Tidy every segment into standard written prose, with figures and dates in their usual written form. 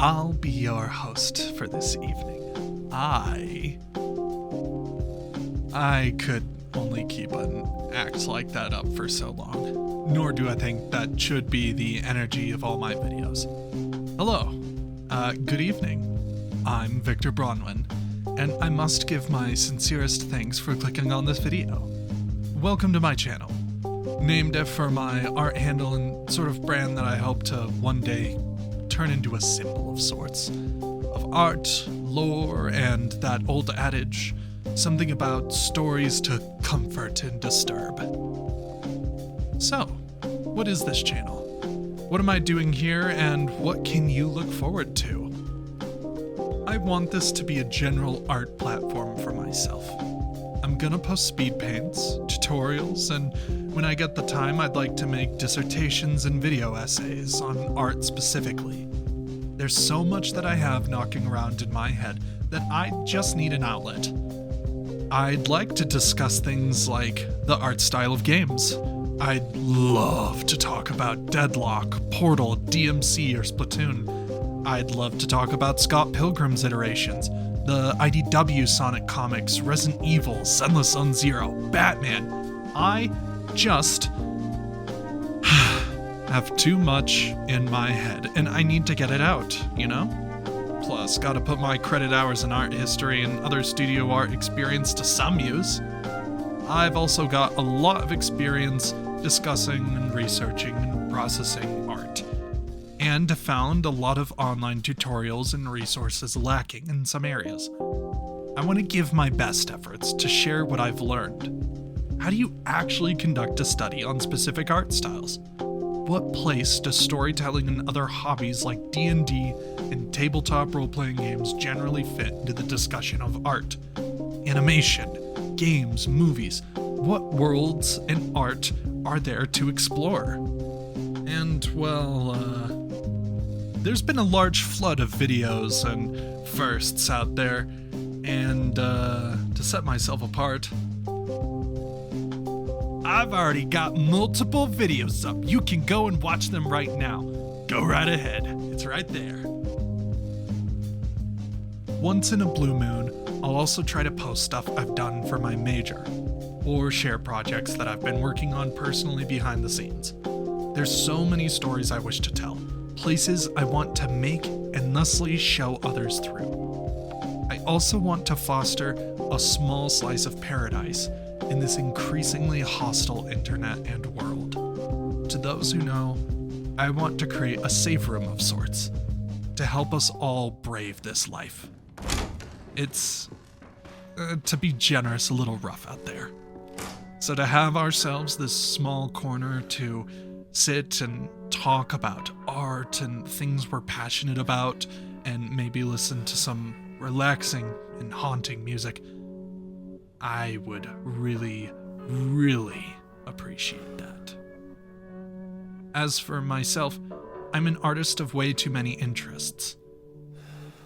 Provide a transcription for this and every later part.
I'll be your host for this evening. I could only keep an act like that up for so long, nor do I think that should be the energy of all my videos. Hello, good evening. I'm Victor Bronwyn, and I must give my sincerest thanks for clicking on this video. Welcome to my channel. Named for my art handle and sort of brand that I hope to one day turn into a symbol of sorts. Of art, lore, and that old adage, something about stories to comfort and disturb. So, what is this channel? What am I doing here, and what can you look forward to? I want this to be a general art platform for myself. I'm gonna post speed paints, tutorials, and when I get the time, I'd like to make dissertations and video essays on art specifically. There's so much that I have knocking around in my head that I just need an outlet. I'd like to discuss things like the art style of games. I'd love to talk about Deadlock, Portal, DMC, or Splatoon. I'd love to talk about Scott Pilgrim's iterations, the IDW Sonic comics, Resident Evil, Zenless Zone Zero, Batman. I just have too much in my head, and I need to get it out, you know? Plus, gotta put my credit hours in art history and other studio art experience to some use. I've also got a lot of experience discussing and researching and processing art, and found a lot of online tutorials and resources lacking in some areas. I want to give my best efforts to share what I've learned. How do you actually conduct a study on specific art styles? What place does storytelling and other hobbies like D&D and tabletop role-playing games generally fit into the discussion of art? Animation, games, movies, what worlds and art are there to explore? And, well, there's been a large flood of videos and firsts out there, and to set myself apart, I've already got multiple videos up. You can go and watch them right now. Go right ahead. It's right there. Once in a blue moon, I'll also try to post stuff I've done for my major, or share projects that I've been working on personally behind the scenes. There's so many stories I wish to tell, places I want to make and thusly show others through. I also want to foster a small slice of paradise in this increasingly hostile internet and world. To those who know, I want to create a safe room of sorts to help us all brave this life. It's, to be generous, a little rough out there. So to have ourselves this small corner to sit and talk about art and things we're passionate about, and maybe listen to some relaxing and haunting music, I would really, really appreciate that. As for myself, I'm an artist of way too many interests.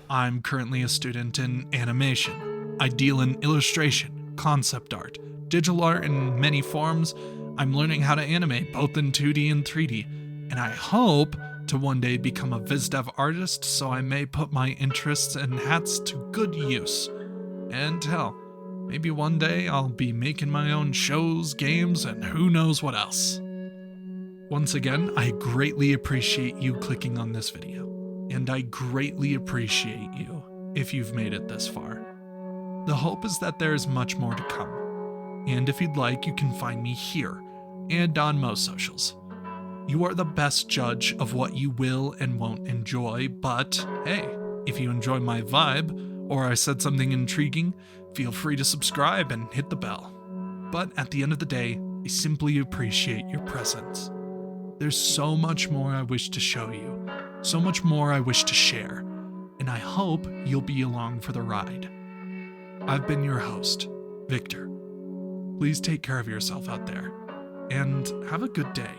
I'm currently a student in animation. I deal in illustration, concept art, digital art in many forms. I'm learning how to animate both in 2D and 3D, and I hope to one day become a VizDev artist so I may put my interests and hats to good use. And hell, maybe one day I'll be making my own shows, games, and who knows what else. Once again, I greatly appreciate you clicking on this video, and I greatly appreciate you if you've made it this far. The hope is that there is much more to come, and if you'd like, you can find me here and on most socials. You are the best judge of what you will and won't enjoy, but hey, if you enjoy my vibe, or I said something intriguing, feel free to subscribe and hit the bell. But at the end of the day, I simply appreciate your presence. There's so much more I wish to show you, so much more I wish to share, and I hope you'll be along for the ride. I've been your host, Victor. Please take care of yourself out there, and have a good day.